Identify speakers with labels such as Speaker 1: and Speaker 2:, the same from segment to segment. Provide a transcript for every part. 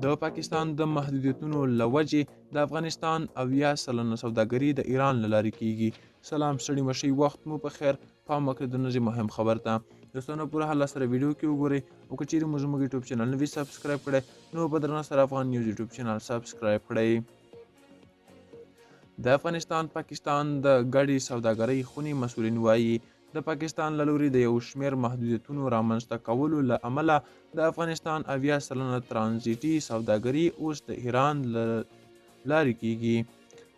Speaker 1: د پاکستان د محدودیتونو له وجې د افغانستان 80% سوداګري د ایران له لارې کیږي. سلام ستړي مشئ، وخت مو په خیر. پام وکړئ د نظم مهم خبر ته. دوستانو پوره حل سره ویډیو کې وګورئ او که چیرې مو زموږ یوټیوب چینل نه وي سبسکرایب کړی نو په درنه سره افغان نیوز یوټیوب چینل سبسکرایب کړئ. د افغانستان پاکستان د ګډې سوداګرۍ خونې مسؤلین وایي د پاکستان له لوري د یو شمېر محدودیتونو رامنځته کولو له امله د افغانستان 80% ترانزیتي سوداګري اوس د ایران له لارې کیږي.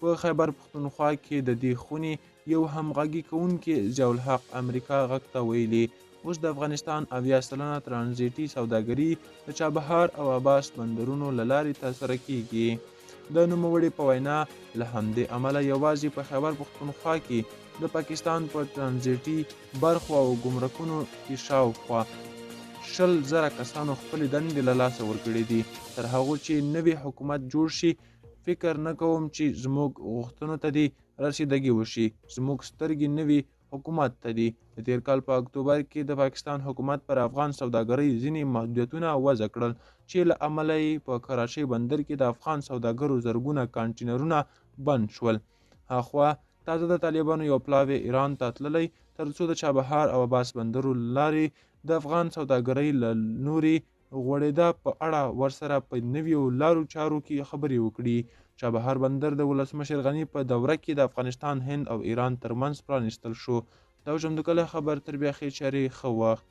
Speaker 1: په خیبر پښتونخوا کې د دې خونې یو همغږي کوونکي ضیاء الحق امریکا غږ ته ویلي اوس د افغانستان 80% ترانزیتي سوداګري د چابهار او عباس بندرونو له لارې ترسره کیږي. د نوموړي په وینا له همدې امله یوازې په خیبر پښتونخوا کې د پاکستان په ترانزیتي برخو او ګمرکونو کې شاوخوا 20,000 کسانو خپلې دندې له لاسه ورکړې دي. تر هغو چې نوی حکومت جوړ شي فکر نه کوم چې زموږ غوښتنو ته دې رسیدګي وشي. زموږ سترګې نوي حکومت ته دي. د تیر کال په اکتوبر کې د پاکستان حکومت پر افغان سوداګرۍ ځینې محدودیتونه وضع کړل چې له امله یې په کراچۍ بندر کې د افغان سوداګرو زرګونه کانټینرونه بند شول. هاخوا تازه د طالبانو یو پلاوی ایران ته تللی ترڅو د چابهار او عباس بندرو لارې د افغان سوداګرۍ له نورې غوړېدا په اړه ورسره په نویو لارو چارو کې خبرې وکړي. چابهار بندر د ولسمشر غني په دوره کې د افغانستان، هند او ایران ترمنځ پرانیستل شو. دا و چمتو کلی خبر، تر بیا ښې چارې ښه وخت.